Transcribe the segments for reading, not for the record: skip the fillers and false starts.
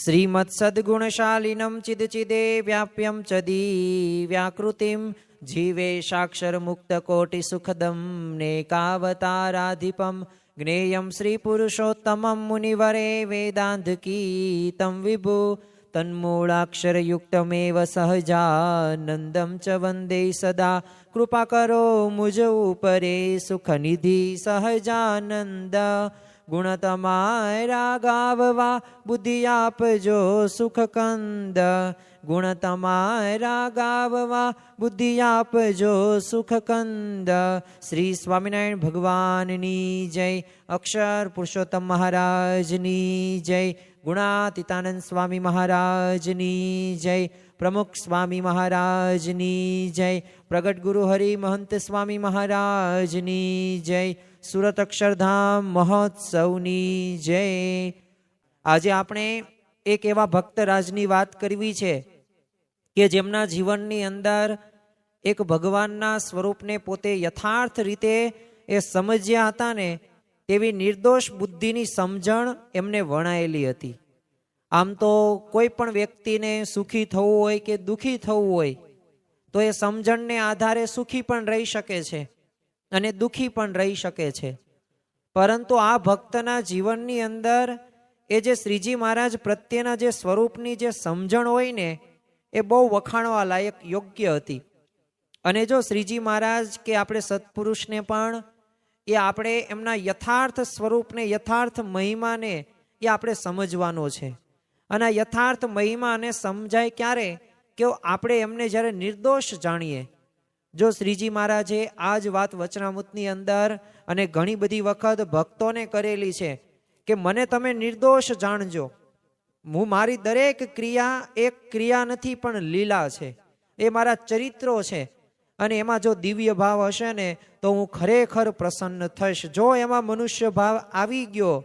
શ્રીમત્સદ્ગુણશાલિનમ ચિદચિદે વ્યાપ્યમ ચદીવ્યાકૃતિમ જીવેશાક્ષર મુક્ત કોટિ સુખદમ નેકાવતારાધિપમ જ્ઞેયમ શ્રી પુરુષોત્તમમ મુનિવરે વેદાંતકીતમ વિભુ તન્મૂળાક્ષરયુક્તમેવ સહજાનંદમ ચ વંદે સદા કૃપા કરો મુજ ઉપરે સુખનિધિ સહજાનંદ ગુણ તમારા ગાવવા બુદ્ધિ આપજો સુખકંદ ગુણ તમારા ગાવવા બુદ્ધિ આપજો સુખકંદ શ્રી સ્વામિનારાયણ ભગવાનની જય અક્ષર પુરુષોત્તમ મહારાજની જય ગુણાતીતાનંદ સ્વામી મહારાજની જય પ્રમુખ સ્વામી મહારાજની જય પ્રગટ ગુરુ હરિ મહંત સ્વામી મહારાજની જય સુરત અક્ષરધામ મહોત્સવની જય. આજે આપણે એક એવા ભક્તરાજની વાત કરવી છે કે જેમના જીવનની અંદર એક ભગવાનના સ્વરૂપને પોતે યથાર્થ રીતે એ સમજ્યા હતા ને તેવી નિર્દોષ બુદ્ધિની સમજણ એમને વણાયેલી હતી. આમ તો કોઈ પણ વ્યક્તિને સુખી થવું હોય કે દુઃખી થવું હોય તો એ સમજણને આધારે સુખી પણ રહી શકે છે અને દુઃખી પણ રહી શકે છે. પરંતુ આ ભક્તના જીવનની અંદર એ જે શ્રીજી મહારાજ પ્રત્યેના જે સ્વરૂપની જે સમજણ હોય ને એ બહુ વખાણવા લાયક યોગ્ય હતી. અને જો શ્રીજી મહારાજ કે આપણે સત્પુરુષને પણ એ આપણે એમના યથાર્થ સ્વરૂપને યથાર્થ મહિમાને એ આપણે સમજવાનો છે. અને આ યથાર્થ મહિમાને સમજાય ક્યારે કે આપણે એમને જ્યારે નિર્દોષ જાણીએ. જો શ્રીજી મહારાજે આ જ વાત વચનામૃતની અંદર અને ઘણી બધી વખત ભક્તોને કરેલી છે કે મને તમે નિર્દોષ જાણજો, હું મારી દરેક ક્રિયા એક ક્રિયા નથી પણ લીલા છે, એ મારા ચરિત્રો છે અને એમાં જો દિવ્ય ભાવ હશે ને તો હું ખરેખર પ્રસન્ન થઈશ. જો એમાં મનુષ્ય ભાવ આવી ગયો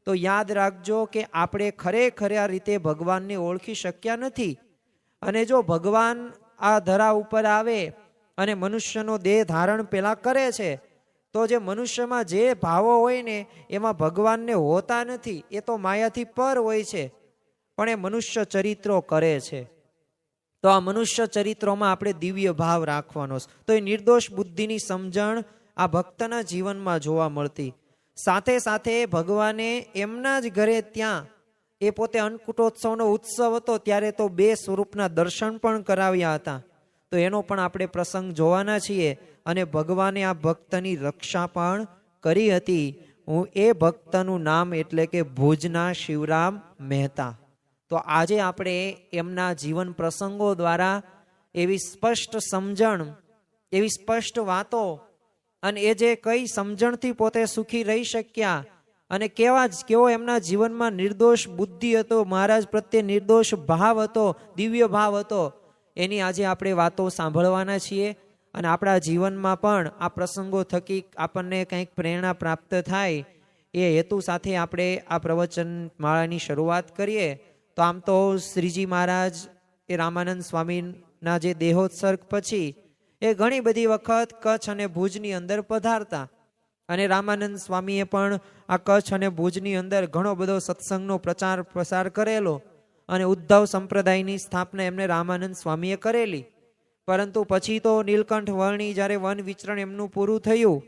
તો યાદ રાખજો કે આપણે ખરેખર આ રીતે ભગવાનને ઓળખી શક્યા નથી. અને જો ભગવાન આ ધરા ઉપર આવે અને મનુષ્યનો દેહ ધારણ પેલા કરે છે તો જે મનુષ્યમાં જે ભાવો હોય ને એમાં ભગવાનને હોતા નથી, એ તો માયાથી પર હોય છે, પણ એ મનુષ્ય ચરિત્રો કરે છે. તો આ મનુષ્ય ચરિત્રોમાં આપણે દિવ્ય ભાવ રાખવાનો છે. તો એ નિર્દોષ બુદ્ધિની સમજણ આ ભક્તના જીવનમાં જોવા મળતી. સાથે સાથે ભગવાને એમના જ ઘરે ત્યાં એ પોતે અન્નકૂટોત્સવનો ઉત્સવ હતો ત્યારે તો 2 સ્વરૂપના દર્શન પણ કરાવ્યા હતા. તો એનો પણ આપણે પ્રસંગ જોવાના છીએ. અને ભગવાને આ ભક્તની રક્ષા પણ કરી હતી. હું એ ભક્તનું નામ એટલે કે ભુજના શિવરામ મહેતા. તો આજે આપણે એમના જીવન પ્રસંગો દ્વારા એવી સ્પષ્ટ સમજણ, એવી સ્પષ્ટ વાતો અને એ જે કઈ સમજણથી પોતે સુખી રહી શક્યા અને કેવો એમના જીવનમાં નિર્દોષ બુદ્ધિ હતો, મહારાજ પ્રત્યે નિર્દોષ ભાવ હતો, દિવ્ય ભાવ હતો, એની આજે આપણે વાતો સાંભળવાના છીએ. અને આપણા જીવનમાં પણ આ પ્રસંગો થકી આપણને કંઈક પ્રેરણા પ્રાપ્ત થાય એ હેતુ સાથે આપણે આ પ્રવચન માળાની શરૂઆત કરીએ. તો આમ તો શ્રીજી મહારાજ એ રામાનંદ સ્વામીના જે દેહોત્સર્ગ પછી એ ઘણી બધી વખત કચ્છ અને ભુજની અંદર પધારતા. અને રામાનંદ સ્વામીએ પણ આ કચ્છ અને ભુજની અંદર ઘણો બધો સત્સંગનો પ્રચાર પ્રસાર કરેલો અને ઉદ્ધવ સંપ્રદાયની સ્થાપના એમને રામાનંદ સ્વામીએ કરેલી. પરંતુ પછી તો નીલકંઠ વર્ણી જ્યારે વન વિચરણ એમનું પૂરું થયું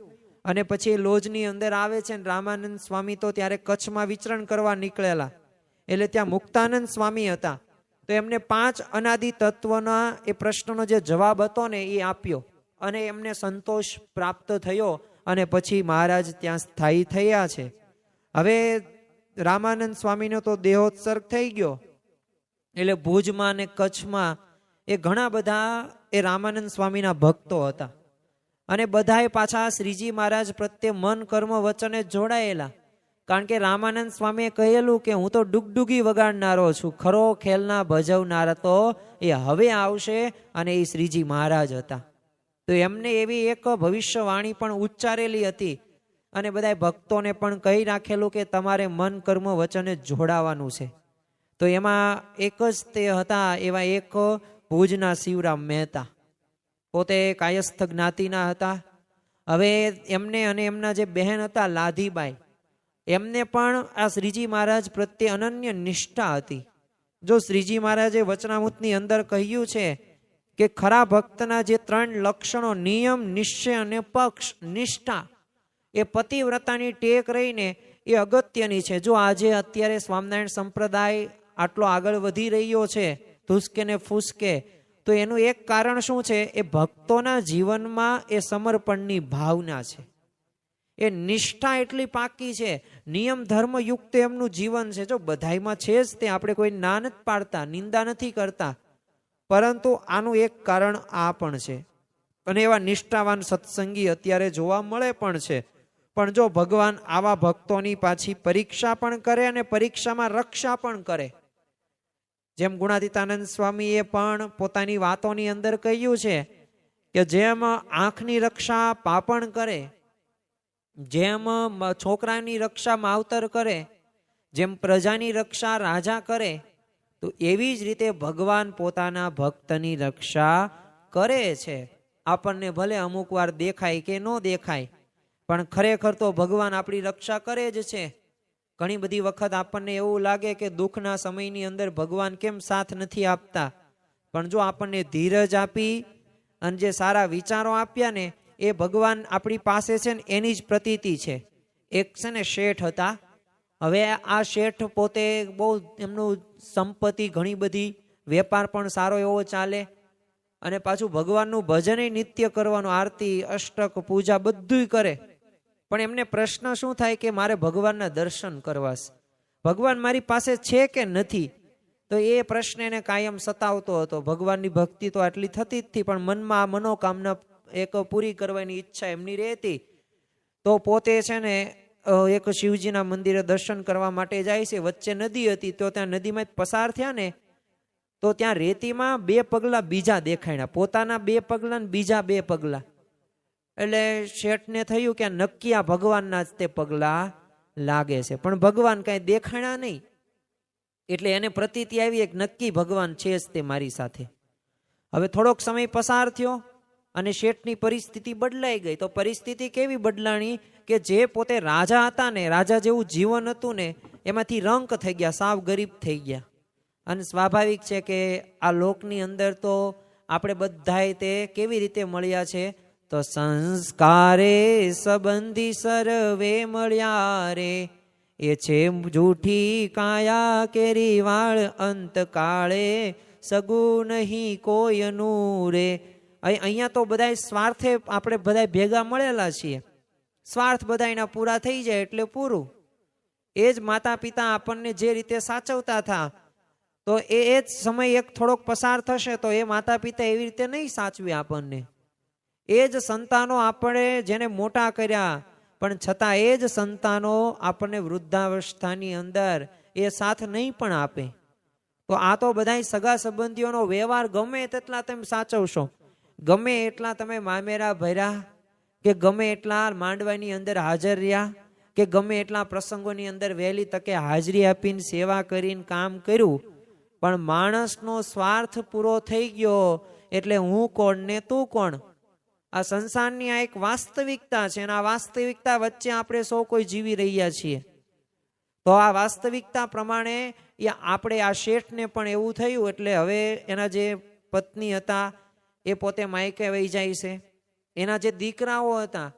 અને પછી લોજની અંદર આવે છે ને રામાનંદ સ્વામી તો ત્યારે કચ્છમાં વિચરણ કરવા નીકળેલા. એટલે ત્યાં મુક્તાનંદ સ્વામી હતા. તો એમને 5 અનાદિ તત્વના એ પ્રશ્નનો જે જવાબ હતો ને એ આપ્યો અને એમને સંતોષ પ્રાપ્ત થયો અને પછી મહારાજ ત્યાં સ્થાયી થયા છે. હવે રામાનંદ સ્વામીનો તો દેહોત્સર્ગ થઈ ગયો એટલે ભુજમાં અને કચ્છમાં એ ઘણા બધા એ રામાનંદ સ્વામીના ભક્તો હતા અને બધાએ પાછા શ્રીજી મહારાજ પ્રત્યે મન કર્મ વચને જોડાયેલા. કારણ કે રામાનંદ સ્વામીએ કહેલું કે હું તો ડુગડુગી વગાડનારો છું, ખરો ખેલના ભજવનારા તો એ હવે આવશે અને એ શ્રીજી મહારાજ હતા. તો એમને એવી એક ભવિષ્યવાણી પણ ઉચ્ચારેલી હતી અને બધા ભક્તોને પણ કહી રાખેલું કે તમારે મન કર્મ વચને જોડાવાનું છે. તો એમાં એક જ તે હતા એવા એક ભુજના શિવરામ મહેતા, પોતે કાયસ્થ જ્ઞાતિના હતા. હવે એમને અને એમના જે બહેન હતા લાધીબાઈ, એમને પણ આ શ્રીજી મહારાજ પ્રત્યે અનન્ય નિષ્ઠા હતી. જો શ્રીજી મહારાજે વચનામૃતની અંદર કહ્યું છે કે ખરા ભક્તના જે 3 લક્ષણો, નિયમ, નિશ્ચય અને પક્ષ, નિષ્ઠા, એ પતિવ્રતાની ટેક રહીને એ અગત્યની છે. જો આજે અત્યારે સ્વામિનારાયણ સંપ્રદાય આટલો આગળ વધી રહ્યો છે ધુસકે ને ફૂસકે, તો એનું એક કારણ શું છે? એ ભક્તોના જીવનમાં એ સમર્પણની ભાવના છે. એ નિષ્ઠા એટલી પાકી છે, નિયમ ધર્મ યુક્ત એમનું જીવન છે. જો બધાયમાં છે જ તે, આપણે કોઈ ના નથી પાડતા, નિંદા નથી કરતા, પરંતુ આનું એક કારણ આ પણ છે. અને એવા નિષ્ઠાવાન સત્સંગી અત્યારે જોવા મળે પણ છે. પણ જો ભગવાન આવા ભક્તોની પાછી પરીક્ષા પણ કરે અને પરીક્ષામાં રક્ષા પણ કરે. જેમ ગુણાતીતાનંદ સ્વામીએ પણ પોતાની વાતોની અંદર કહ્યું છે કે જેમ આંખની રક્ષા પાપણ કરે, જેમ છોકરાની રક્ષા માવતર કરે, જેમ પ્રજાની રક્ષા રાજા કરે, તો એવી જ રીતે ભગવાન પોતાના ભક્તની રક્ષા કરે છે. આપણને ભલે અમુક વાર દેખાય કે ન દેખાય, પણ ખરેખર તો ભગવાન આપણી રક્ષા કરે જ છે. ઘણી બધી વખત આપણને એવું લાગે કે દુઃખના સમયની અંદર ભગવાન કેમ સાથ નથી આપતા, પણ જો આપણને ધીરજ આપી અને જે સારા વિચારો આપ્યા ને, એ ભગવાન આપણી પાસે છે ને એની જ પ્રતીતિ છે. એક છે ને શેઠ હતા. હવે આ શેઠ પોતે બહુ એમનું સંપત્તિ ઘણી બધી, વેપાર પણ સારો એવો ચાલે, અને પાછું ભગવાનનું ભજન નિત્ય કરવાનું, આરતી અષ્ટક પૂજા બધું કરે. પણ એમને પ્રશ્ન શું થાય કે મારે ભગવાનના દર્શન કરવા છે, ભગવાન મારી પાસે છે કે નથી? તો એ પ્રશ્ન એને કાયમ સતાવતો હતો. ભગવાનની ભક્તિ તો આટલી થતી જ હતી, પણ મનમાં આ મનોકામના એક પૂરી કરવાની ઈચ્છા એમની રહેતી. તો પોતે છે ને એક શિવજીના મંદિરે દર્શન કરવા માટે જાય છે. વચ્ચે નદી હતી, તો ત્યાં નદીમાં પસાર થયા ને, તો ત્યાં રેતીમાં 2 પગલા બીજા દેખાણ્યા, પોતાના 2 પગલા ને બીજા 2 પગલા. એટલે શેઠને થયું કે નક્કી આ ભગવાનના જ તે પગલા લાગે છે, પણ ભગવાન કઈ દેખાણા નહીં. એટલે એને પ્રતીતિ આવી એક નક્કી ભગવાન છે જ તે મારી સાથે. હવે થોડોક સમય પસાર થયો અને શેઠની પરિસ્થિતિ બદલાઈ ગઈ. તો પરિસ્થિતિ કેવી બદલાણી કે જે પોતે રાજા હતા ને, રાજા જેવું જીવન હતું ને, એમાંથી રંક થઈ ગયા, સાવ ગરીબ થઈ ગયા. અને સ્વાભાવિક છે કે આ લોકની અંદર તો આપણે બધાય તે કેવી રીતે મળ્યા છે? તો સંસ્કારે સંબંધી સર્વે મળ્યા રે, એ છે જૂઠી કાયા કેરી વાળ, અંતકાળે સગું નહીં કોઈનું રે. અહીંયા તો બધા સ્વાર્થે આપણે બધા ભેગા મળેલા છીએ. સ્વાર્થ બધાના પૂરા થઈ જાય એટલે પૂરું. એ જ માતા પિતા આપણને જે રીતે સાચવતા હતા, તો એ જ સમય એક થોડોક પસાર થશે તો એ માતા પિતા એવી રીતે નહીં સાચવે આપણને. એ જ સંતાનો આપણે જેને મોટા કર્યા, પણ છતાં એ જ સંતાનો આપણને વૃદ્ધાવસ્થાની અંદર એ સાથ નહીં પણ આપે. તો આ તો બધા સગા સંબંધીઓનો વ્યવહાર ગમે તેટલા તમે સાચવશો, ગમે એટલા તમે મામેરા ભર્યા, કે ગમે એટલા માંડવાની અંદર હાજર રહ્યા, કે ગમે એટલા પ્રસંગોની અંદર વહેલી તકે હાજરી આપીને સેવા કરીને કામ કર્યું, પણ માણસનો સ્વાર્થ પૂરો થઈ ગયો એટલે હું કોણ ને તું કોણ. આ સંસારની આ એક વાસ્તવિકતા છે, અને આ વાસ્તવિકતા વચ્ચે આપણે સૌ કોઈ જીવી રહ્યા છીએ. તો આ વાસ્તવિકતા પ્રમાણે આપણે આ શેઠને પણ એવું થયું, એટલે હવે એના જે પત્ની હતા એ પોતે માયકે વહી જાય છે. એના જે દીકરાઓ હતા,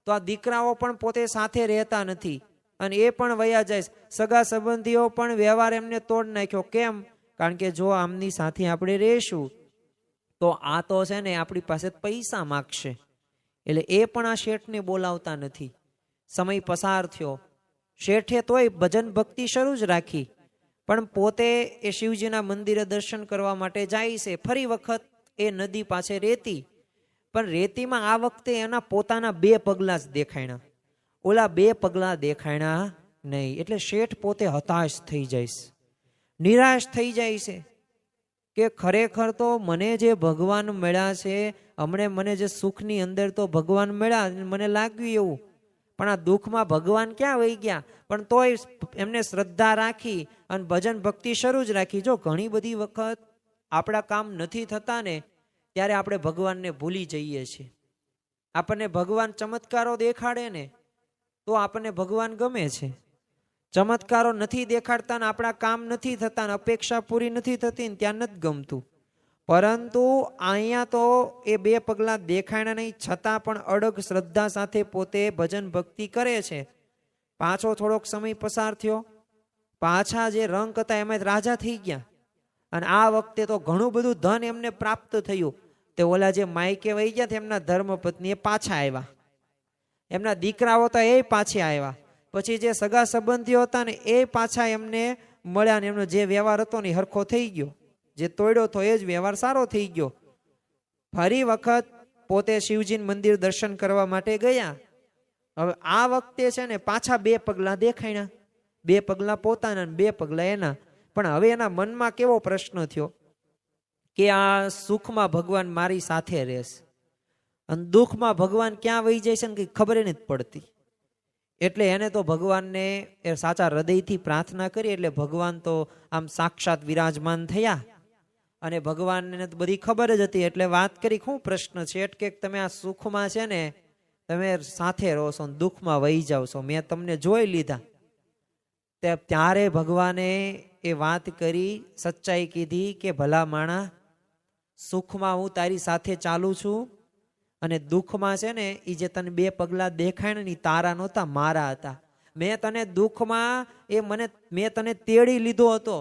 તો આ દીકરાઓ પણ પોતે સાથે રહેતા નથી અને એ પણ વયા જાય. સગા સંબંધીઓ પણ વ્યવહાર એમને તોડ નાખ્યો. કેમ? કારણ કે જો આમની સાથે આપણે રહેશું તો આ તો છે ને આપણી પાસે પૈસા માગશે, એટલે એ પણ આ શેઠને બોલાવતા નથી. સમય પસાર થયો, શેઠે તોય ભજન ભક્તિ શરૂ જ રાખી, પણ પોતે એ શિવજીના મંદિરે દર્શન કરવા માટે જાય છે. ફરી વખત એ નદી પાસે રેતી, પણ રેતીમાં આ વખતે એના પોતાના 2 પગલા જ દેખાણા, ઓલા 2 પગલા દેખાણા નહીં. એટલે શેઠ પોતે હતાશ થઈ જાય, નિરાશ થઈ જાય છે કે ખરેખર તો મને જે ભગવાન મળ્યા છે, હમણે મને જે સુખની અંદર તો ભગવાન મળ્યા, મને લાગ્યું એવું, પણ આ દુઃખમાં ભગવાન ક્યાં વહી ગયા? પણ તોય એમને શ્રદ્ધા રાખી અને ભજન ભક્તિ શરૂ જ રાખી. જો ઘણી બધી વખત આપણા કામ નથી થતા ને, ત્યારે આપણે ભગવાનને ભૂલી જઈએ છીએ. આપણને ભગવાન ચમત્કારો દેખાડે ને તો આપણને ભગવાન ગમે છે. ચમત્કારો નથી દેખાડતા ને આપણા કામ નથી થતા ને અપેક્ષા પૂરી નથી થતી ને ત્યાં નથી ગમતું. પરંતુ અહીંયા તો એ 2 પગલાં દેખાણા નહીં છતાં પણ અડગ શ્રદ્ધા સાથે પોતે ભજન ભક્તિ કરે છે. પાછો થોડોક સમય પસાર થયો, પાછા જે રંક હતા એમાં રાજા થઈ ગયા. અને આ વખતે તો ઘણું બધું ધન એમને પ્રાપ્ત થયું. તે ઓલા જે માયકે વહી ગયા તેમના ધર્મપત્ની એ પાછા આવ્યા, એમના દીકરાઓ હતા એ પાછા આવ્યા. પછી જે સગા સંબંધીઓ હતા ને એ પાછા એમને મળ્યા ને એમનો જે વ્યવહાર હતો ને હરખો થઈ ગયો. જે તોડ્યો તો એ જ વ્યવહાર સારો થઈ ગયો. ફરી વખત પોતે શિવજીનું મંદિર દર્શન કરવા માટે ગયા. હવે આ વખતે છે ને પાછા 2 પગલાં દેખાણ્યા, 2 પગલાં પોતાના ને 2 પગલાં એના. પણ હવે એના મનમાં કેવો પ્રશ્ન થયો કે આ સુખમાં ભગવાન મારી સાથે રહેશે અને દુઃખમાં ભગવાન ક્યાં વહી જાય છે ને કંઈ ખબર નથી પડતી. એટલે એને તો ભગવાનને એ સાચા હૃદયથી પ્રાર્થના કરી. એટલે ભગવાન તો આમ સાક્ષાત વિરાજમાન થયા અને ભગવાનને તો બધી ખબર જ હતી. એટલે વાત કરી, શું પ્રશ્ન છે? એટલે કે તમે આ સુખમાં છે ને તમે સાથે રહો છો, દુઃખમાં વહી જાવ છો, મેં તમને જોઈ લીધા. ત્યારે ભગવાને એ વાત કરી, સચ્ચાઈ કીધી કે ભલા માણા, સુખમાં હું તારી સાથે ચાલુ છું અને દુઃખમાં છે ને એ જે તને 2 પગલાં દેખાય ને તારા નહોતા, મારા હતા. મેં તને દુઃખમાં મેં તને તેડી લીધો હતો.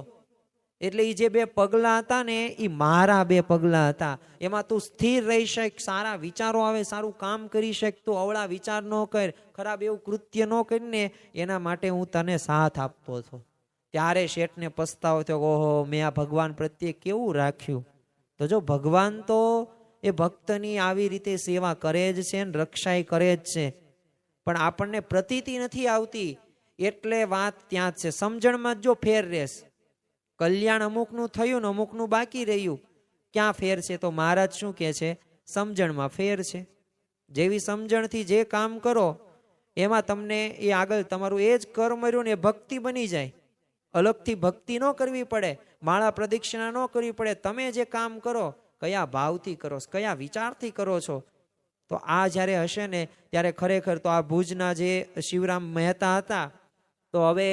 એટલે એ જે 2 પગલાં હતા ને એ મારા 2 પગલાં હતા. એમાં તું સ્થિર રહી શક, સારા વિચારો આવે, સારું કામ કરી શક, તું અવળા વિચાર ન કર, ખરાબ એવું કૃત્ય ન કરીને એના માટે હું તને સાથ આપતો હતો. ત્યારે શેઠને પસ્તાવો થયો, ઓહો મેં આ ભગવાન પ્રત્યે કેવું રાખ્યું. તો જો ભગવાન તો એ ભક્તની આવી રીતે સેવા કરે જ છે ને રક્ષાય કરે જ છે, પણ આપણને પ્રતીતિ નથી આવતી. એટલે વાત ત્યાં જ છે, સમજણમાં જો ફેર રહેશે. કલ્યાણ અમુકનું થયું ને અમુકનું બાકી રહ્યું. ક્યાં ફેર છે? તો મહારાજ શું કહે છે? સમજણમાં ફેર છે. જેવી સમજણથી જે કામ કરો એમાં તમને એ આગળ તમારું એ જ કર્મ રહ્યું ને એ ભક્તિ બની જાય. અલગથી ભક્તિ ન કરવી પડે, માળા પ્રદક્ષિણા ન કરવી પડે. તમે જે કામ કરો કયા ભાવથી કરો, કયા વિચારથી કરો છો, તો આ જ્યારે હશે ને ત્યારે ખરેખર તો આ ભુજના જે શિવરામ મહેતા હતા, તો હવે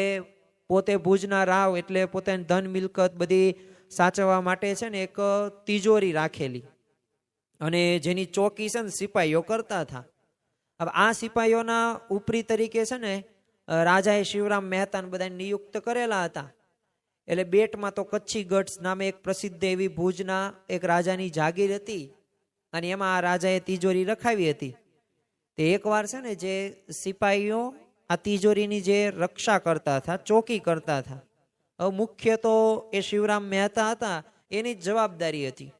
પોતે ભુજના રાવ એટલે પોતાની ધન મિલકત બધી સાચવવા માટે છે ને એક તિજોરી રાખેલી અને જેની ચોકી છે ને સિપાહીઓ કરતા હતા. હવે આ સિપાહીઓના ઉપરી તરીકે છે ને રાજાએ શિવરામ મહેતાને બધા નિયુક્ત કરેલા હતા. એટલે બેટમાં તો કચ્છી ગઢ નામે એક પ્રસિદ્ધ એવી ભુજના એક રાજાની જાગીર હતી અને એમાં આ રાજાએ તિજોરી રખાવી હતી. તે એકવાર છે ને જે સિપાહીઓ આ તિજોરીની જે રક્ષા કરતા હતા, ચોકી કરતા હતા, હવે મુખ્ય તો એ શિવરામ મહેતા હતા, એની જ જવાબદારી હતી.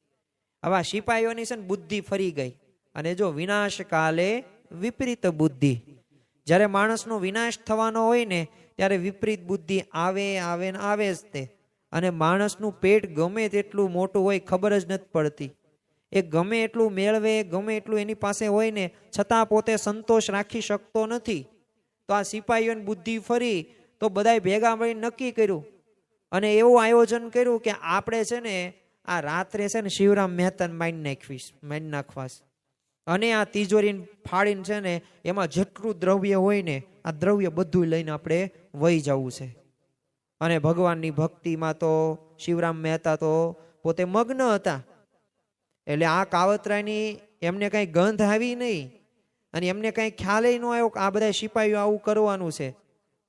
હવે આ સિપાહીઓની છે ને બુદ્ધિ ફરી ગઈ. અને જો વિનાશ કાલે વિપરીત બુદ્ધિ, જ્યારે માણસનો વિનાશ થવાનો હોય ને ત્યારે વિપરીત બુદ્ધિ આવે આવે ને આવે જ તે. અને માણસનું પેટ ગમે તેટલું મોટું હોય ખબર જ નથી પડતી. એ ગમે એટલું મેળવે, ગમે એટલું એની પાસે હોય ને છતાં પોતે સંતોષ રાખી શકતો નથી. તો આ સિપાહીઓની બુદ્ધિ ફરી તો બધાય ભેગા મળીને નક્કી કર્યું અને એવું આયોજન કર્યું કે આપણે છે ને આ રાત્રે છે ને શિવરામ મહેતાને મારી નાખવાસ અને આ તિજોરીને ફાડીને છે ને એમાં જેટલું દ્રવ્ય હોય ને આ દ્રવ્ય બધું લઈને આપણે વહી જવું છે. અને ભગવાનની ભક્તિમાં તો શિવરામ મહેતા તો પોતે મગ્ન હતા. એટલે આ કાવતરાની એમને કઈ ગંધ આવી નહીં અને એમને કઈ ખ્યાલ ન આવ્યો કે આ બધા સિપાહીઓ આવું કરવાનું છે.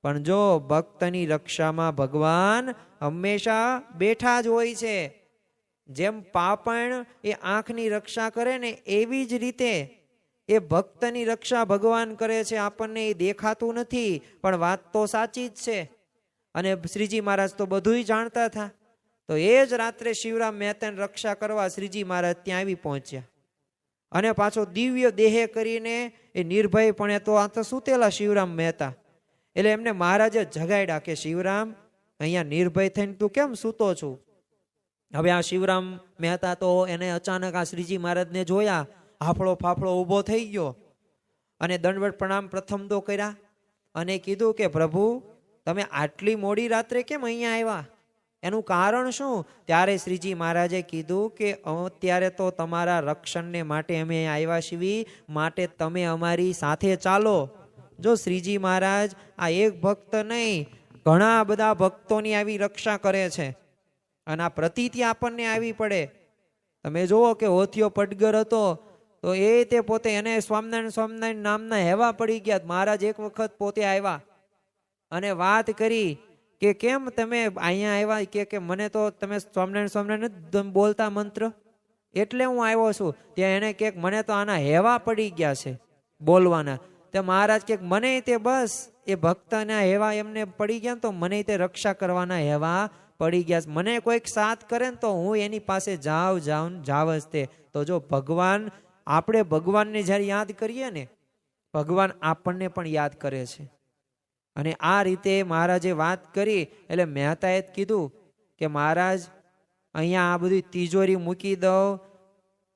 પણ જો ભક્તની રક્ષામાં ભગવાન હંમેશા બેઠા જ હોય છે. જેમ પાપણ એ આંખની રક્ષા કરે ને એવી જ રીતે એ ભક્તની રક્ષા ભગવાન કરે છે. આપણને એ દેખાતું નથી પણ વાત તો સાચી જ છે. અને શ્રીજી મહારાજ તો બધું જાણતા હતા. તો એ જ રાત્રે શિવરામ મહેતાની રક્ષા કરવા શ્રીજી મહારાજ ત્યાં આવી પહોંચ્યા અને પાછો દિવ્ય દેહે કરીને એ નિર્ભયપણે તો આ તો સૂતેલા શિવરામ મહેતા. એટલે એમને મહારાજે જગાડ્યા કે શિવરામ અહીંયા નિર્ભય થઈને તું કેમ સૂતો છું? હવે આ શિવરામ મહેતા તો એને અચાનક આ શ્રીજી મહારાજને જોયા, હાફળો ફાફળો ઊભો થઈ ગયો અને દંડવત પ્રણામ પ્રથમ તો કર્યા અને કીધું કે પ્રભુ તમે આટલી મોડી રાત્રે કેમ અહીંયા આવ્યા? એનું કારણ શું? ત્યારે શ્રીજી મહારાજે કીધું કે અત્યારે તો તમારા રક્ષણને માટે અમે આવ્યા છીએ, માટે તમે અમારી સાથે ચાલો. જો શ્રીજી મહારાજ આ એક ભક્ત નહીં, ઘણા બધા ભક્તોની આવી રક્ષા કરે છે. અને આ પ્રતીતિ આપણને આવી પડે. તમે જુઓ કે હોથિયો પડગર હતો તો તે પોતે એને સ્વામિનારાયણ સ્વામિનારાયણ નામના હેવા પડી ગયા. મહારાજ એક વખત પોતે આવ્યા અને વાત કરી કે કેમ તમે અહીંયા આવ્યા, કે મને તો તમે સ્વામિનારાયણ સ્વામિનારાયણ બોલતા મંત્ર, એટલે હું આવ્યો છું. ત્યાં એને કે મને તો આના હેવા પડી ગયા છે બોલવાના. તે મહારાજ કે મને તે બસ એ ભક્તના હેવા એમને પડી ગયા તો મને તે રક્ષા કરવાના હેવા પડી ગયા. મને કોઈક સાથ કરે ને તો હું એની પાસે જાવ જ તે. તો જો ભગવાન, આપણે ભગવાનને જ્યારે યાદ કરીએ ને, ભગવાન આપણને પણ યાદ કરે છે. અને આ રીતે મહારાજે વાત કરી એટલે મહેતાએ કીધું કે મહારાજ અહીંયા આ બધી તિજોરી મૂકી દો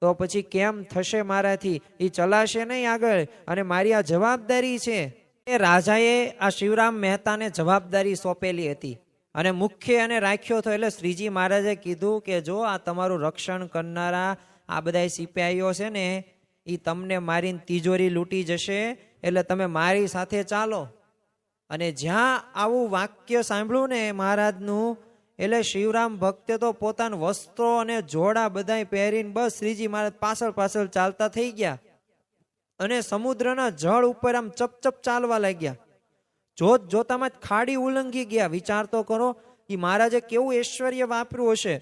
તો પછી કેમ થશે મારાથી, એ ચલાશે નહીં આગળ, અને મારી આ જવાબદારી છે. એ રાજાએ આ શિવરામ મહેતાને જવાબદારી સોંપેલી હતી અને મુખ્ય એને રાખ્યો હતો. એટલે શ્રીજી મહારાજે કીધું કે જો આ તમારું રક્ષણ કરનારા આ બધા સિપાહીઓ છે ને, એ તમને મારીને તિજોરી લૂંટી જશે, એટલે તમે મારી સાથે ચાલો. અને જ્યાં આવું વાક્ય સાંભળ્યું ને મહારાજનું, એટલે શિવરામ ભક્તે તો પોતાના વસ્ત્રો અને જોડા બધા પહેરીને બસ શ્રીજી મહારાજ પાછળ પાછળ ચાલતા થઈ ગયા અને સમુદ્રના જળ ઉપર આમ ચપચપ ચાલવા લાગ્યા. જોતામાં જ ખાડી ઉલ્લંઘી ગયા. વિચાર તો કરો એ મહારાજે કેવું ઐશ્વર્ય વાપર્યું હશે.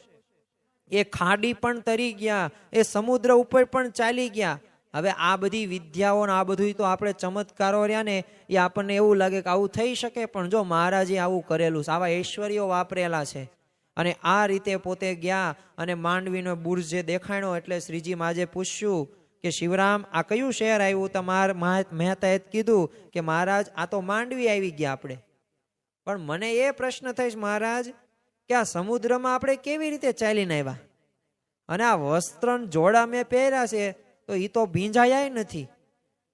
એ ખાડી પણ તરી ગયા, એ સમુદ્ર ઉપર પણ ચાલી ગયા. હવે આ બધી વિદ્યાઓ આ બધું તો આપણે ચમત્કારો રહ્યા ને, એ આપણને એવું લાગે કે આવું થઈ શકે, પણ જો મહારાજે આવું કરેલું, આવા ઐશ્વર્યો વાપરેલા છે. અને આ રીતે પોતે ગયા અને માંડવીનો બુર્જ જે દેખાણો એટલે શ્રીજી મહારાજે પૂછ્યું કે શિવરામ આ કયું શહેર આવ્યું? તમારા મહેતાએ કીધું કે મહારાજ આ તો માંડવી આવી ગયા આપણે. પણ મને એ પ્રશ્ન થાય મહારાજ કે આ સમુદ્રમાં આપણે કેવી રીતે ચાલીને આવ્યા? અને આ વસ્ત્ર જોડા મેં પહેર્યા છે તો એ તો ભીંજાયા નથી,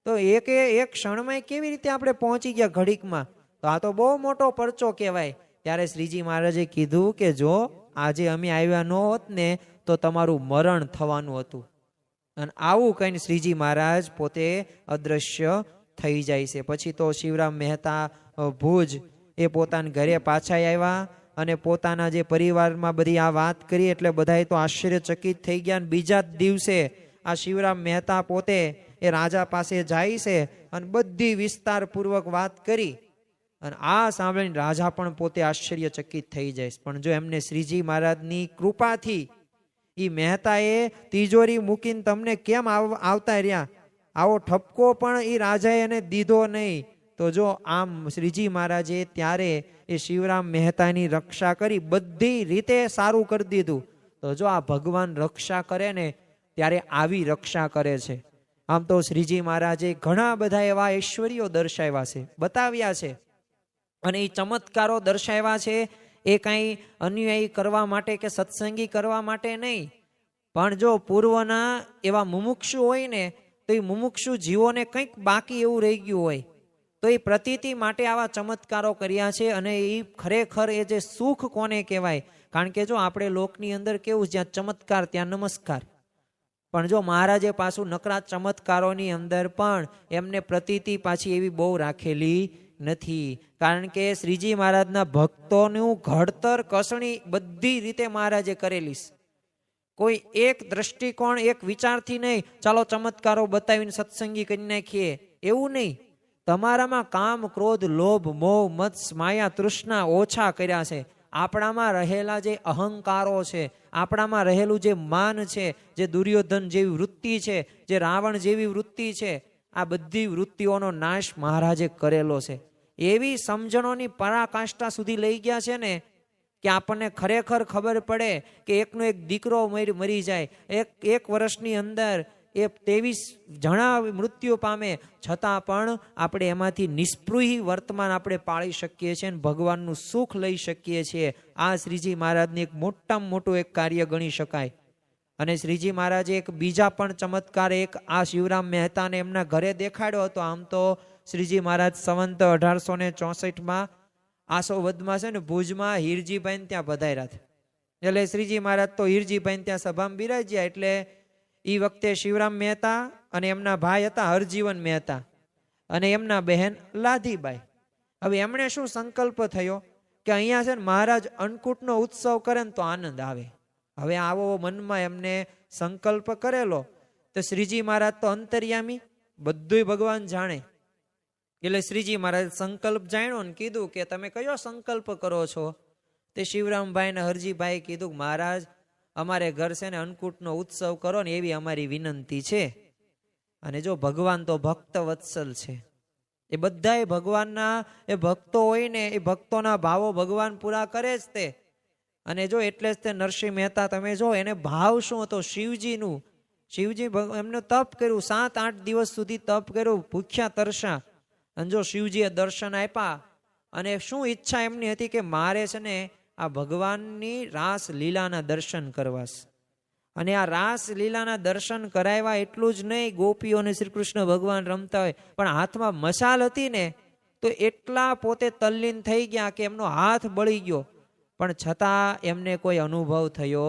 તો એક ક્ષણમાં કેવી રીતે આપણે પહોંચી ગયા ઘડીકમાં? તો આ તો બહુ મોટો પરચો કહેવાય. ત્યારે શ્રીજી મહારાજે કીધું કે જો આજે અમે આવ્યા ન હોત ને તો તમારું મરણ થવાનું હતું. અને આવું કહીને શ્રીજી મહારાજ પોતે અદ્રશ્ય થઈ જાય છે. પછી તો શિવરામ મહેતા ભુજ એ પોતાના ઘરે પાછા આવ્યા અને પોતાના જે પરિવારમાં બધી આ વાત કરી એટલે બધાએ તો આશ્ચર્યચકિત થઈ ગયા. બીજા જ દિવસે આ શિવરામ મહેતા પોતે એ રાજા પાસે જાય છે અને બધી વિસ્તારપૂર્વક વાત કરી. અને આ સાંભળીને રાજા પણ પોતે આશ્ચર્યચકિત થઈ જાય. પણ જો એમને શ્રીજી મહારાજની કૃપાથી એ મહેતાએ તિજોરી મૂકીને તમને કેમ આવતા રહ્યા, આવો ઠપકો પણ એ રાજાએ એને દીધો નહીં. તો જો આમ શ્રીજી મહારાજે ત્યારે એ શિવરામ મહેતાની રક્ષા કરી, બધી રીતે સારું કરી દીધું. તો જો આ ભગવાન રક્ષા કરે ને ત્યારે આવી રક્ષા કરે છે. આમ તો શ્રીજી મહારાજે ઘણા બધા એવા ઐશ્વર્યો દર્શાવ્યા છે, બતાવ્યા છે, અને એ ચમત્કારો દર્શાવ્યા છે એ કાંઈ અન્યાયી કરવા માટે કે સત્સંગી કરવા માટે નહીં, પણ જો પૂર્વના એવા મુમુક્ષુ હોય ને તો એ મુમુક્ષુ જીવોને કંઈક બાકી એવું રહી ગયું હોય તો એ પ્રતીતિ માટે આવા ચમત્કારો કર્યા છે. અને એ ખરેખર એ જે સુખ કોને કહેવાય? કારણ કે જો આપણે લોકની અંદર કેવું, જ્યાં ચમત્કાર ત્યાં નમસ્કાર. પણ જો મહારાજે પાછું નકરા ચમત્કારોની અંદર પણ એમને પ્રતીતિ પાછી એવી બહુ રાખેલી નથી. કારણ કે શ્રીજી મહારાજના ભક્તોનું ઘડતર કસણી બધી રીતે મહારાજે કરેલી છે. કોઈ એક દ્રષ્ટિકોણ એક વિચારથી નહીં, ચાલો ચમત્કારો બતાવીને સત્સંગી કરી નાખીએ, એવું નહીં. તમારામાં કામ, ક્રોધ, લોભ, મોહ, મત્સ, માયા, તૃષ્ણા ઓછા કર્યા છે. આપણામાં રહેલા જે અહંકારો છે, આપણામાં રહેલું જે માન છે, જે દુર્યોધન જેવી વૃત્તિ છે, જે રાવણ જેવી વૃત્તિ છે, આ બધી વૃત્તિઓનો નાશ મહારાજે કરેલો છે. એવી સમજણોની પરાકાષ્ઠા સુધી લઈ ગયા છે ને કે આપણને ખરેખર ખબર પડે કે એકનો એક દીકરો મરી જાય, એક વર્ષની અંદર એ 23 જણા મૃત્યુ પામે, છતાં પણ આપણે એમાંથી નિસ્પૃહી વર્તમાન આપણે પાળી શકીએ છીએ અને ભગવાનનું સુખ લઈ શકીએ છીએ. આ શ્રીજી મહારાજની એક મોટામાં મોટું એક કાર્ય ગણી શકાય. અને શ્રીજી મહારાજે એક બીજા પણ ચમત્કાર એક આ શિવરામ મહેતાને એમના ઘરે દેખાડ્યો હતો. આમ તો શ્રીજી મહારાજ સંવંત 1864 આસો વધમાં છે ને ભુજમાં હીરજીભાઈ ત્યાં પધાર્યા હતા. એટલે શ્રીજી મહારાજ તો હીરજીભાઈ ત્યાં સભામાં બિરાજ્યા. એટલે એ વખતે શિવરામ મહેતા અને એમના ભાઈ હતા હરજીવન મહેતા અને એમના બહેન લાધીબાઈ. હવે એમણે શું સંકલ્પ થયો કે અહીંયા છે ને મહારાજ અન્નકૂટનો ઉત્સવ કરે ને તો આનંદ આવે. હવે આવો મનમાં એમને સંકલ્પ કરેલો. તો શ્રીજી મહારાજ તો અંતર્યામી, બધુંય ભગવાન જાણે. એટલે શ્રીજી મહારાજ સંકલ્પ જાણ્યો ને કીધું કે તમે કયો સંકલ્પ કરો છો? તે શિવરામભાઈ ને હરજીભાઈ કીધું, મહારાજ અમારે ઘર છે ને અન્નકૂટનો ઉત્સવ કરો ને એવી અમારી વિનંતી છે. અને જો ભગવાન તો ભક્ત વત્સલ છે, એ બધાય ભગવાનના એ ભક્તો હોય ને એ ભક્તોના ભાવો ભગવાન પૂરા કરે જ તે. અને જો એટલે જ તે નરસિંહ મહેતા તમે જો એને ભાવ શું હતો શિવજીનું. શિવજી એમને તપ કર્યું, 7-8 દિવસ સુધી તપ કર્યું, ભૂખ્યા તરસા. અને જો શિવજીએ દર્શન આપ્યા અને શું ઈચ્છા એમની હતી કે મારે છે ને આ ભગવાનની રાસ લીલાના દર્શન કરવા. અને આ રાસ લીલાના દર્શન કરાવ્યા એટલું જ નહીં, ગોપીઓને શ્રી કૃષ્ણ ભગવાન રમતા હોય પણ હાથમાં મશાલ હતી ને તો એટલા પોતે તલ્લીન થઈ ગયા કે એમનો હાથ બળી ગયો, પણ છતાં એમને કોઈ અનુભવ થયો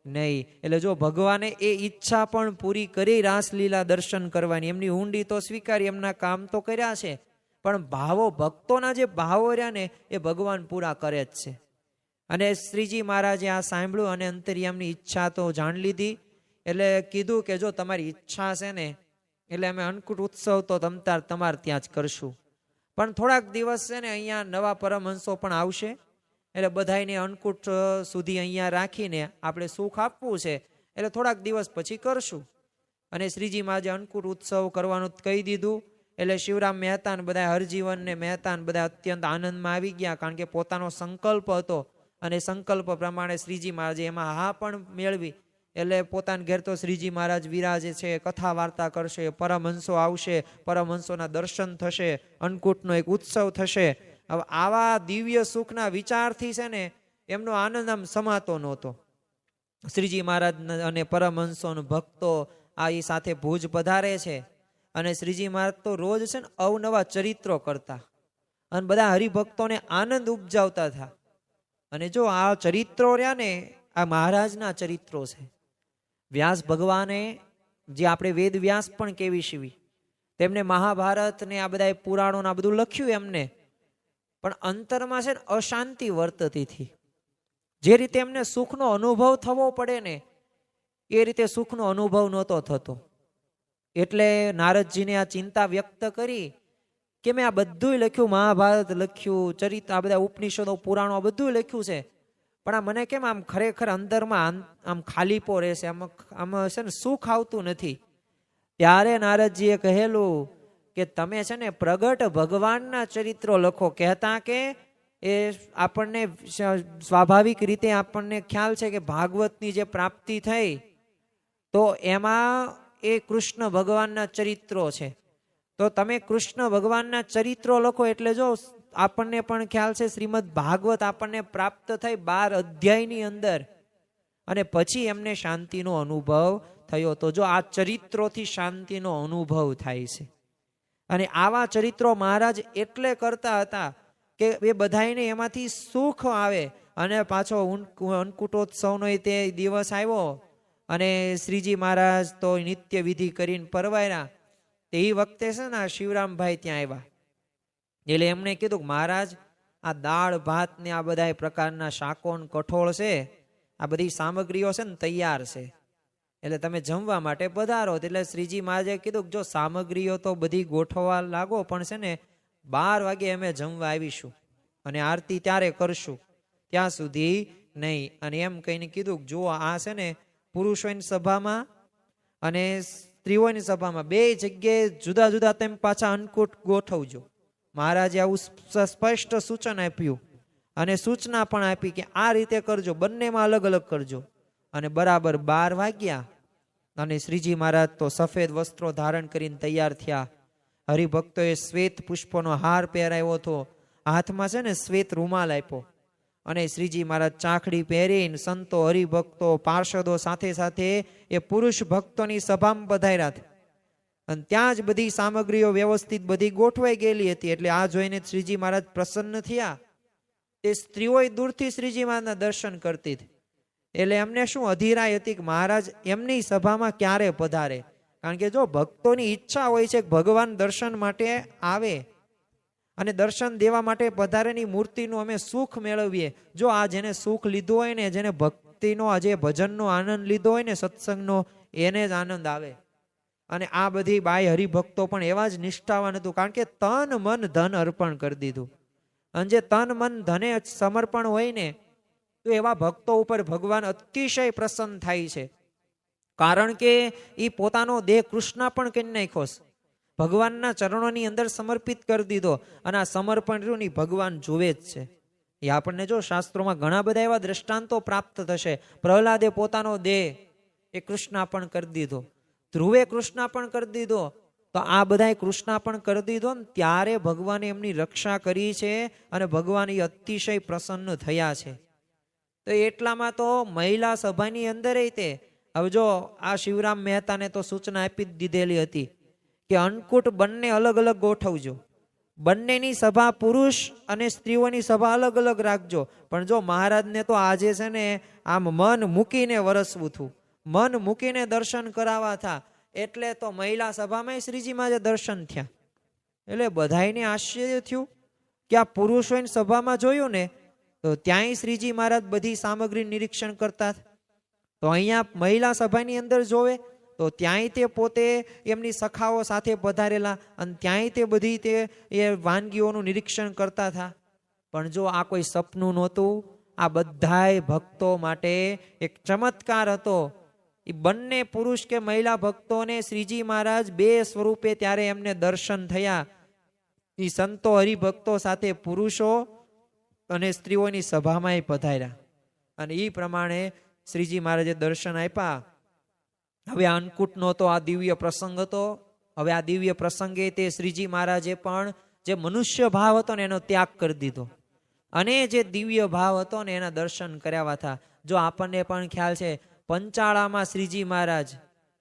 નહીં. એટલે જો ભગવાને એ ઈચ્છા પણ પૂરી કરી રાસલીલા દર્શન કરવાની. એમની ઊંડી તો સ્વીકારી, એમના કામ તો કર્યા છે, પણ ભાવો ભક્તોના જે ભાવો રહ્યા ને એ ભગવાન પૂરા કરે જ છે. અને શ્રીજી મહારાજે આ સાંભળ્યું અને અંતર્યામની ઈચ્છા તો જાણી લીધી. એટલે કીધું કે જો તમારી ઈચ્છા છે ને એટલે અમે અન્નકૂટ ઉત્સવ તો તમારે ત્યાં જ કરશું, પણ થોડાક દિવસ છે ને અહીંયા નવા પરમહંસો પણ આવશે, એટલે બધાને અન્નકૂટ સુધી અહીંયા રાખીને આપણે સુખ આપવું છે, એટલે થોડાક દિવસ પછી કરશું. અને શ્રીજી મહારાજે અન્નકૂટ ઉત્સવ કરવાનું કહી દીધું. એટલે શિવરામ મહેતા ને બધા, હરજીવન ને મહેતા ને બધા અત્યંત આનંદમાં આવી ગયા, કારણ કે પોતાનો સંકલ્પ હતો અને સંકલ્પ પ્રમાણે શ્રીજી મહારાજે એમાં હા પણ મેળવી. એટલે પોતાના ઘેર તો શ્રીજી મહારાજ વિરાજે છે, કથા વાર્તા કરશે, પરમહંસો આવશે, પરમહંસોના દર્શન થશે, અન્નકૂટનો એક ઉત્સવ થશે. હવે આવા દિવ્ય સુખના વિચારથી છે ને એમનો આનંદ આમ સમાતો નહોતો. શ્રીજી મહારાજ અને પરમહંસોનો ભક્તો આ એ સાથે ભુજ પધારે છે. અને શ્રીજી મહારાજ તો રોજ છે ને અવનવા ચરિત્રો કરતા અને બધા હરિભક્તોને આનંદ ઉપજાવતા હતા. અને જો આ ચરિત્રો રહ્યા ને આ મહારાજના ચરિત્રો છે. વ્યાસ ભગવાને જે આપણે વેદ વ્યાસ પણ કેવી શિવી, તેમને મહાભારત ને આ બધા પુરાણો આ બધું લખ્યું એમને, પણ અંતરમાં છે ને અશાંતિ વર્તતી હતી. જે રીતે એમને સુખનો અનુભવ થવો પડે ને એ રીતે સુખનો અનુભવ નહોતો થતો. એટલે નારદજીને આ ચિંતા વ્યક્ત કરી કે મેં આ બધું લખ્યું, મહાભારત લખ્યું, ચરિત્ર, આ બધા ઉપનિષદો પુરાણો આ બધું લખ્યું છે, પણ આ મને કેમ આમ ખરેખર અંદરમાં આમ ખાલીપો રહેશે, આમાં છે ને સુખ આવતું નથી. ત્યારે નારદજીએ કહેલું કે તમે છે ને પ્રગટ ભગવાનના ચરિત્રો લખો. કહેતા કે એ આપણને સ્વાભાવિક રીતે આપણને ખ્યાલ છે કે ભાગવતની જે પ્રાપ્તિ થઈ તો એમાં એ કૃષ્ણ ભગવાનના ચરિત્રો છે. તો તમે કૃષ્ણ ભગવાનના ચરિત્રો લખો એટલે જો આપણને પણ ખ્યાલ છે શ્રીમદ ભાગવત આપણને પ્રાપ્ત થઈ 12 અધ્યાયની અંદર, અને પછી એમને શાંતિનો અનુભવ થયો. તો જો આ ચરિત્રોથી શાંતિનો અનુભવ થાય છે. અને આવા ચરિત્રો મહારાજ એટલે કરતા હતા કે એ બધાને એમાંથી સુખ આવે. અને પાછો અન્નકૂટોત્સવનો તે દિવસ આવ્યો અને શ્રીજી મહારાજ તો નિત્ય વિધિ કરીને પરવાર્યા. તે વખતે છે ને શિવરામભાઈ ત્યાં આવ્યા. એટલે એમણે કીધું કે મહારાજ આ દાળ ભાત ને આ બધા પ્રકારના શાકો કઠોળ છે, આ બધી સામગ્રીઓ છે ને તૈયાર છે, એટલે તમે જમવા માટે પધારો. એટલે શ્રીજી મહારાજે કીધું કે જો સામગ્રીઓ તો બધી ગોઠવવા લાગો, પણ છે ને 12 વાગે અમે જમવા આવીશું અને આરતી ત્યારે કરશું, ત્યાં સુધી નહીં. અને એમ કહીને કીધું જો આ છે ને પુરુષોની સભામાં અને સ્ત્રીઓની સભામાં 2 જગ્યાએ જુદા જુદા તેમ પાછા અન્નકૂટ ગોઠવજો. મહારાજે આવું સ્પષ્ટ સૂચન આપ્યું અને સૂચના પણ આપી કે આ રીતે કરજો, બંનેમાં અલગ અલગ કરજો. અને બરાબર 12 વાગ્યા અને શ્રીજી મહારાજ તો સફેદ વસ્ત્રો ધારણ કરીને તૈયાર થયા. હરિભક્તોએ શ્વેત પુષ્પોનો હાર પહેરાવ્યો હતો, હાથમાં છે ને શ્વેત રૂમાલ આપ્યો. અને શ્રીજી મહારાજ ચાંખડી પહેરીને સંતો, હરિભક્તો, પાર્ષદો સાથે સાથે એ પુરુષ ભક્તોની સભામાં પધાર્યા. અને ત્યાં જ બધી સામગ્રીઓ વ્યવસ્થિત બધી ગોઠવાઈ ગયેલી હતી. એટલે આ જોઈને શ્રીજી મહારાજ પ્રસન્ન થયા. તે સ્ત્રીઓ દૂરથી શ્રીજી મહારાજના દર્શન કરતી હતી. એટલે એમને શું અધીરાઈ હતી કે મહારાજ એમની સભામાં ક્યારે પધારે. કારણ કે જો ભક્તોની ઈચ્છા હોય છે કે ભગવાન દર્શન માટે આવે અને દર્શન દેવા માટે પધારેની મૂર્તિનું અમે સુખ મેળવીએ. જો આ જેને સુખ લીધું હોય ને, જેને ભક્તિનો આજે ભજનનો આનંદ લીધો હોય ને, સત્સંગનો, એને જ આનંદ આવે. અને આ બધી બાય હરિભક્તો પણ એવા જ નિષ્ઠાવાન હતું, કારણ કે તન મન ધન અર્પણ કરી દીધું. અને જે તન મન ધને સમર્પણ હોય ને, તો એવા ભક્તો ઉપર ભગવાન અતિશય પ્રસન્ન થાય છે. કારણ કે એ પોતાનો દેહ કૃષ્ણ પણ કરી નાખ્યો, ભગવાનના ચરણોની અંદર સમર્પિત કરી દીધો. અને આ સમર્પણ રહ્યું ને ભગવાન જુએ જ છે. એ આપણને જો શાસ્ત્રોમાં ઘણા બધા એવા દ્રષ્ટાંતો પ્રાપ્ત થશે. પ્રહલાદે પોતાનો દેહ એ કૃષ્ણાર્પણ કરી દીધો, ધ્રુવે કૃષ્ણાર્પણ કરી દીધો. તો આ બધા કૃષ્ણાર્પણ કરી દીધો ને ત્યારે ભગવાને એમની રક્ષા કરી છે અને ભગવાન એ અતિશય પ્રસન્ન થયા છે. તો એટલામાં તો મહિલા સભાની અંદર તે હવે જો આ શિવરામ મહેતાને તો સૂચના આપી જ દીધેલી હતી કે અન્નકૂટ બંને અલગ અલગ ગોઠવજો, બંનેની સભા પુરુષ અને સ્ત્રીઓની સભા અલગ અલગ રાખજો. પણ જો મહારાજને તો આજે છે ને આમ મન મૂકીને વરસવું થયું, મન મૂકીને દર્શન કરાવવા થા. એટલે તો મહિલા સભામાં શ્રીજીમાં જે દર્શન થયા, એટલે બધાને આશ્ચર્ય થયું કે આ પુરુષોની સભામાં જોયું ને તો ત્યાંય શ્રીજી મહારાજ બધી સામગ્રી નિરીક્ષણ કરતા. તો અહીંયા મહિલા સભાની અંદર જોવે તો ત્યાંય તે પોતે એમની સખાઓ સાથે પધારેલા અને ત્યાંય તે બધી તે એ વાનગીઓનું નિરીક્ષણ કરતા હતા. પણ જો આ કોઈ સપનું નહોતું, આ બધાય ભક્તો માટે એક ચમત્કાર હતો. એ બંને પુરુષ કે મહિલા ભક્તોને શ્રીજી મહારાજ બે સ્વરૂપે ત્યારે એમને દર્શન થયા. એ સંતો હરિભક્તો સાથે પુરુષો અને સ્ત્રીઓની સભામાં પધાર્યા અને એ પ્રમાણે શ્રીજી મહારાજે દર્શન આપ્યા. હવે અન્નકૂટનો તો આ દિવ્ય પ્રસંગ હતો. હવે આ દિવ્ય પ્રસંગે તે શ્રીજી મહારાજે પણ જે મનુષ્ય ભાવ હતો ને એનો ત્યાગ કરી દીધો અને જે દિવ્ય ભાવ હતો ને એના દર્શન કર્યા હતા. જો આપણને પણ ખ્યાલ છે, પંચાળામાં શ્રીજી મહારાજ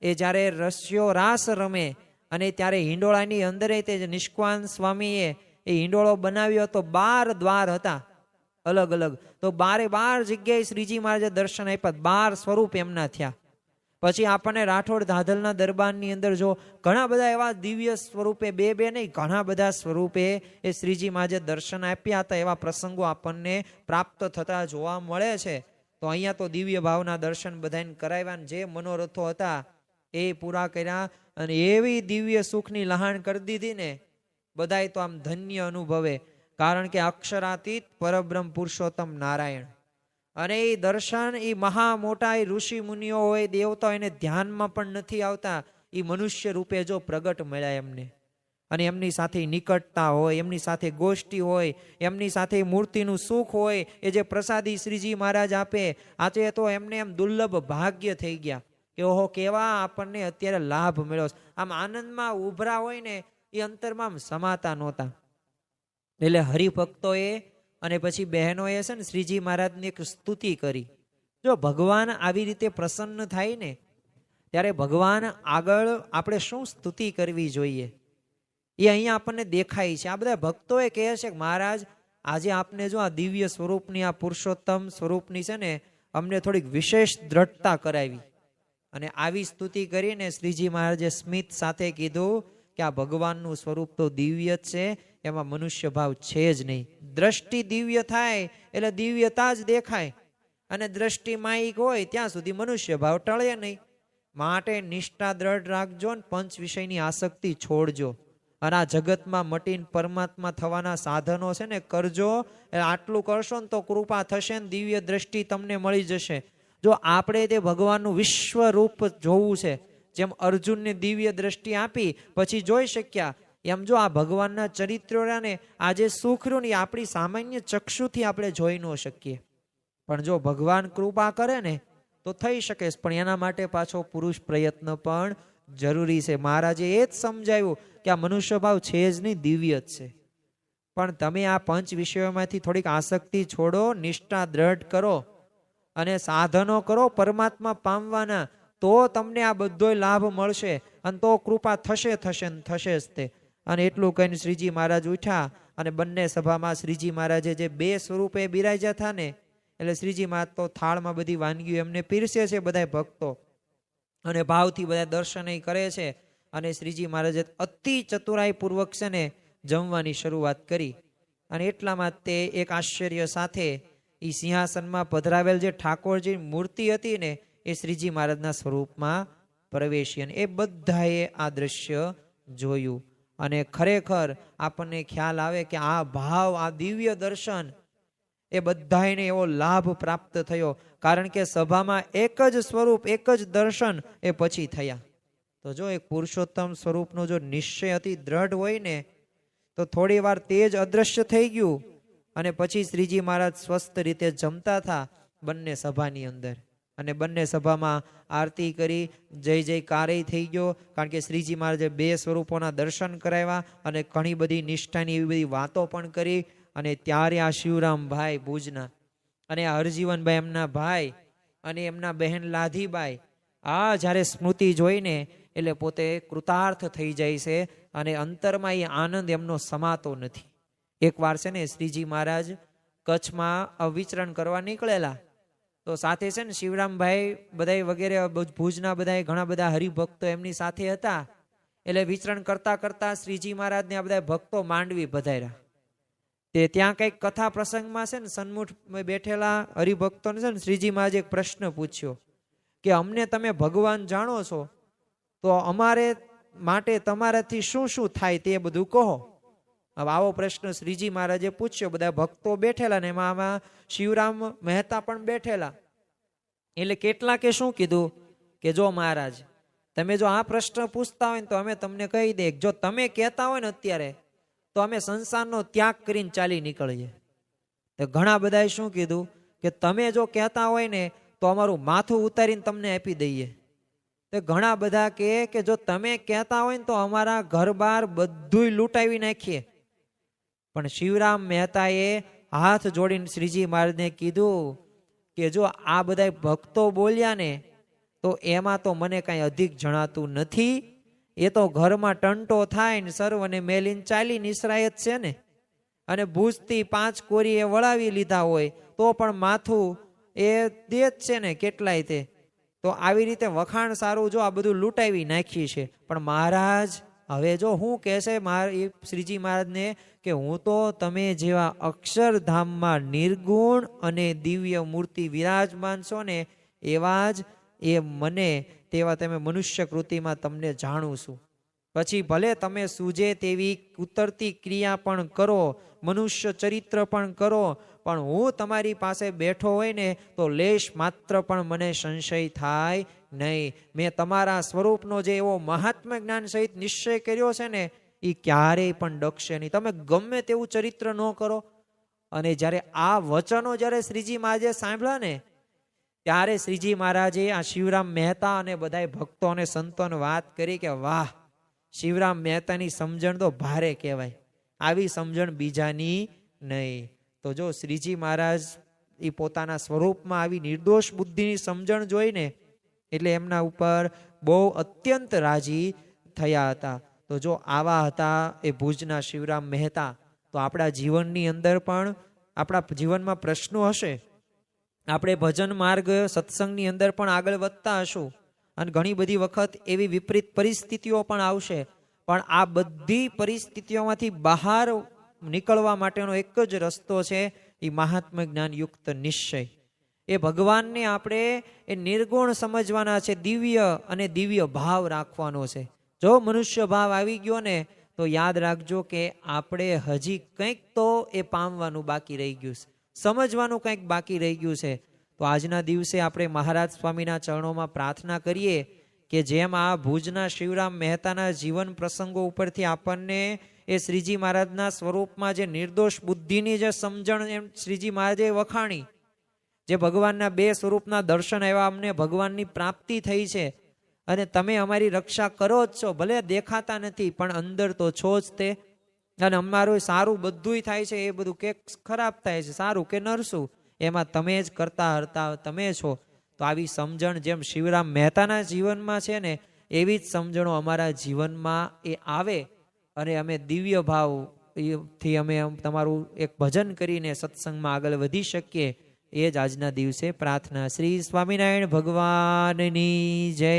એ જ્યારે રસ્યો રાસ રમે અને ત્યારે હિંડોળાની અંદર તે નિષ્કાન સ્વામીએ એ હિંડોળો બનાવ્યો હતો. 12 દ્વાર હતા અલગ અલગ. તો 12 જગ્યાએ શ્રીજી મહારાજે દર્શન આપ્યા, 12 સ્વરૂપ એમના થયા. પછી આપણને રાઠોડ ધાધલના દરબારની અંદર જો ઘણા બધા એવા દિવ્ય સ્વરૂપે, બે નહીં ઘણા બધા સ્વરૂપે એ શ્રીજી મહારાજે દર્શન આપ્યા હતા. એવા પ્રસંગો આપણને પ્રાપ્ત થતા જોવા મળે છે. તો અહીંયા તો દિવ્ય ભાવના દર્શન બધાને કરાવ્યા, જે મનોરથો હતા એ પૂરા કર્યા અને એવી દિવ્ય સુખની લહાણ કરી દીધી ને બધાય તો આમ ધન્ય અનુભવે. કારણ કે અક્ષરાતીત પરબ્રહ્મ પુરુષોત્તમ નારાયણ અને એ દર્શન એ મહા મોટા એ ઋષિ મુનિઓ હોય, દેવતા એને ધ્યાનમાં પણ નથી આવતા. એ મનુષ્ય રૂપે જો પ્રગટ મળ્યા એમને અને એમની સાથે નિકટતા હોય, એમની સાથે ગોષ્ઠી હોય, એમની સાથે મૂર્તિનું સુખ હોય. એ જે પ્રસાદી શ્રીજી મહારાજ આપે, આજે તો એમને એમ દુર્લભ ભાગ્ય થઈ ગયા કે ઓહો કેવા આપણને અત્યારે લાભ મળ્યો. આમ આનંદમાં ઉભરા હોય ને એ અંતરમાં આમ સમાતા નહોતા. એટલે હરિભક્તોએ અને પછી બહેનોએ છે ને શ્રીજી મહારાજની એક સ્તુતિ કરી. જો ભગવાન આવી રીતે પ્રસન્ન થાય ને ત્યારે ભગવાન આગળ આપણે શું સ્તુતિ કરવી જોઈએ એ અહીંયા આપણને દેખાય છે. આ બધા ભક્તોએ કહે છે કે મહારાજ આજે આપને જો આ દિવ્ય સ્વરૂપની, આ પુરુષોત્તમ સ્વરૂપની છે ને અમને થોડીક વિશેષ દ્રઢતા કરાવી. અને આવી સ્તુતિ કરીને શ્રીજી મહારાજે સ્મિત સાથે કીધું કે આ ભગવાનનું સ્વરૂપ તો દિવ્ય જ છે, એમાં મનુષ્ય ભાવ છે જ નહીં. દ્રષ્ટિ દિવ્ય થાય એટલે દિવ્યતા જ દેખાય અને દ્રષ્ટિ માયિક હોય ત્યાં સુધી મનુષ્ય ભાવ ટળે નહીં. માટે નિષ્ઠા દ્રઢ રાખજો ને પંચ વિષયની આસક્તિ છોડજો અને આ જગતમાં મટીને પરમાત્મા થવાના સાધનો છે ને કરજો. આટલું કરશો ને તો કૃપા થશે ને દિવ્ય દ્રષ્ટિ તમને મળી જશે. જો આપણે તે ભગવાનનું વિશ્વ રૂપ જોવું છે, જેમ અર્જુનને દિવ્ય દ્રષ્ટિ આપી પછી જોઈ શક્યા, એમ જો આ ભગવાનના ચરિત્રોને આજે સુખ રહ્યું ને આપણી સામાન્ય ચક્ષુથી આપણે જોઈ ન શકીએ. પણ જો ભગવાન કૃપા કરે ને તો થઈ શકે, પણ એના માટે પાછો પુરુષ પ્રયત્ન પણ જરૂરી છે. મહારાજે એ જ સમજાવ્યું કે આ મનુષ્ય ભાવ છે જ નહીં, દિવ્ય જ છે. પણ તમે આ પંચ વિષયોમાંથી થોડીક આસક્તિ છોડો, નિષ્ઠા દ્રઢ કરો અને સાધનો કરો પરમાત્મા પામવાના, તો તમને આ બધો લાભ મળશે અને તો કૃપા થશે ને થશે જ તે. અને એટલું કહીને શ્રીજી મહારાજ ઉઠ્યા અને બંને સભામાં શ્રીજી મહારાજે જે બે સ્વરૂપે બિરાજ્યા હતા ને એટલે શ્રીજી મહારાજ તો થાળમાં બધી વાનગીઓ એમને પીરસે છે બધા ભક્તો અને ભાવથી બધા દર્શન કરે છે. અને શ્રીજી મહારાજે અતિ ચતુરાઈ પૂર્વક છે ને જમવાની શરૂઆત કરી. અને એટલામાં તે એક આશ્ચર્ય સાથે એ સિંહાસનમાં પધરાવેલ જે ઠાકોરજી મૂર્તિ હતી ને એ શ્રીજી મહારાજના સ્વરૂપમાં પ્રવેશી. અને એ બધાએ આ દ્રશ્ય જોયું. અને ખરેખર આપણને ખ્યાલ આવે કે આ ભાવ, આ દિવ્ય દર્શન એ બધાને એવો લાભ પ્રાપ્ત થયો. કારણ કે સભામાં એક જ સ્વરૂપ, એક જ દર્શન એ પછી થયા. તો જો એક પુરુષોત્તમ સ્વરૂપનો જો નિશ્ચય અતિ દ્રઢ હોય ને તો થોડી વાર તે જ અદ્રશ્ય થઈ ગયું. અને પછી શ્રીજી મહારાજ સ્વસ્થ રીતે જમતા હતા બંને સભાની અંદર. અને બંને સભામાં આરતી કરી, જય જયકારે થઈ ગયો. કારણ કે શ્રીજી મહારાજે બે સ્વરૂપોના દર્શન કરાવ્યા અને ઘણી બધી નિષ્ઠાની એવી બધી વાતો પણ કરી. અને ત્યારે આ શિવરામભાઈ ભુજના અને આ હરજીવનભાઈ એમના ભાઈ અને એમના બહેન લાધીબાઈ આ જ્યારે સ્મૃતિ જોઈને એટલે પોતે કૃતાર્થ થઈ જાય છે. અને અંતરમાં એ આનંદ એમનો સમાતો નથી. એકવાર છે ને શ્રીજી મહારાજ કચ્છમાં વિચરણ કરવા નીકળેલા. તો સાથે છે ને શિવરામભાઈ બધા વગેરે ભુજના બધા ઘણા બધા હરિભક્તો એમની સાથે હતા. એટલે વિચરણ કરતા કરતા શ્રીજી મહારાજને આ બધા ભક્તો માંડવી પધાર્યા. તે ત્યાં કંઈક કથા પ્રસંગમાં છે ને સન્મુખ બેઠેલા હરિભક્તોને છે ને શ્રીજી મહારાજે એક પ્રશ્ન પૂછ્યો કે અમને તમે ભગવાન જાણો છો તો અમારે માટે તમારાથી શું શું થાય તે બધું કહો. હવે આવો પ્રશ્ન શ્રીજી મહારાજે પૂછ્યો. બધા ભક્તો બેઠેલા ને એમાં શિવરામ મહેતા પણ બેઠેલા. એટલે કેટલાકે શું કીધું કે જો મહારાજ તમે જો આ પ્રશ્ન પૂછતા હોય ને તો અમે તમને કહી દે, જો તમે કહેતા હોય ને અત્યારે તો અમે સંસારનો ત્યાગ કરીને ચાલી નીકળીએ. તો ઘણા બધાએ શું કીધું કે તમે જો કહેતા હોય ને તો અમારું માથું ઉતારીને તમને આપી દઈએ. તો ઘણા બધા કે જો તમે કહેતા હોય ને તો અમારા ઘર બાર બધુંય લૂંટાવી નાખીએ. પણ શિવરામ મહેતાએ હાથ જોડીને શ્રીજી મહારાજને કીધું કે જો આ બધા ભક્તો બોલ્યા ને તો એમાં તો મને કાંઈ અધિક જણાતું નથી. એ તો ઘરમાં ટંટો થાય ને સર્વને મેલીને ચાલી નિસરાય જ છે ને. અને ભૂજથી 5 કોરી એ વળાવી લીધા હોય તો પણ માથું એ દે જ છે ને કેટલાય તે. તો આવી રીતે વખાણ સારું જો આ બધું લૂંટાવી નાખી છે. પણ મહારાજ હવે જો હું કહેશે શ્રીજી મહારાજને કે હું તો તમે જેવા અક્ષરધામમાં નિર્ગુણ અને દિવ્ય મૂર્તિ વિરાજમાન છો ને એવા જ એ મને તેવા તમે મનુષ્ય કૃતિમાં તમને જાણું છું. પછી ભલે તમે સૂજે તેવી ઉતરતી ક્રિયા પણ કરો, મનુષ્ય ચરિત્ર પણ કરો, પણ હું તમારી પાસે બેઠો હોય ને તો લેશ માત્ર પણ મને સંશય થાય નહીં. મેં તમારા સ્વરૂપનો જે એવો મહાત્મ્ય જ્ઞાન સહિત નિશ્ચય કર્યો છે ને એ ક્યારેય પણ ડગશે નહીં. તમે ગમે તેવું ચરિત્ર ન કરો. અને જ્યારે આ વચનો જ્યારે શ્રીજી મહારાજે સાંભળ્યા ને ત્યારે શ્રીજી મહારાજે આ શિવરામ મહેતા અને બધા ભક્તો અને સંતોને વાત કરી કે વાહ, શિવરામ મહેતાની સમજણ તો ભારે કહેવાય, આવી સમજણ બીજાની નહીં. તો જો શ્રીજી મહારાજ એ પોતાના સ્વરૂપમાં આવી નિર્દોષ બુદ્ધિની સમજણ જોઈને એટલે એમના ઉપર બહુ અત્યંત રાજી થયા હતા. તો જો આવા હતા એ ભુજના શિવરામ મહેતા, તો આપણા જીવનની અંદર પણ આપણા જીવનમાં પ્રશ્નો હશે. આપણે ભજન માર્ગ સત્સંગની અંદર પણ આગળ વધતા હશું અને ઘણી બધી વખત એવી વિપરીત પરિસ્થિતિઓ પણ આવશે. પણ આ બધી પરિસ્થિતિઓમાંથી બહાર નીકળવા માટેનો એક જ રસ્તો છે, એ મહાત્મ્ય જ્ઞાન યુક્ત નિશ્ચય. એ ભગવાનને આપણે એ નિર્ગુણ સમજવાના છે, દિવ્ય અને દિવ્ય ભાવ રાખવાનો છે. જો મનુષ્ય ભાવ આવી ગયો ને તો યાદ રાખજો કે આપણે હજી કંઈક તો એ પામવાનું બાકી રહી ગયું છે, સમજવાનું કંઈક બાકી રહી ગયું છે. તો આજના દિવસે આપણે મહારાજ સ્વામીના ચરણોમાં પ્રાર્થના કરીએ કે જેમ આ ભુજના શિવરામ મહેતાના જીવન પ્રસંગો ઉપરથી આપણને એ શ્રીજી મહારાજના સ્વરૂપમાં જે નિર્દોષ બુદ્ધિની જે સમજણ એમ શ્રીજી મહારાજે વખાણી, જે ભગવાનના 2 સ્વરૂપના દર્શન આવ્યા, અમને ભગવાનની પ્રાપ્તિ થઈ છે અને તમે અમારી રક્ષા કરો જ છો, ભલે દેખાતા નથી પણ અંદર તો છો જ તે. અને અમારું સારું બધુંય થાય છે, એ બધું કે ખરાબ થાય છે, સારું કે નરસું, એમાં તમે જ કરતા હરતા તમે છો. તો આવી સમજણ જેમ શિવરામ મહેતાના જીવનમાં છે ને એવી જ સમજણો અમારા જીવનમાં એ આવે અને અમે દિવ્ય ભાવથી અમે તમારું એક ભજન કરીને સત્સંગમાં આગળ વધી શકીએ. એ જ આજના દિવસે પ્રાર્થના. શ્રી સ્વામિનારાયણ ભગવાનની જય.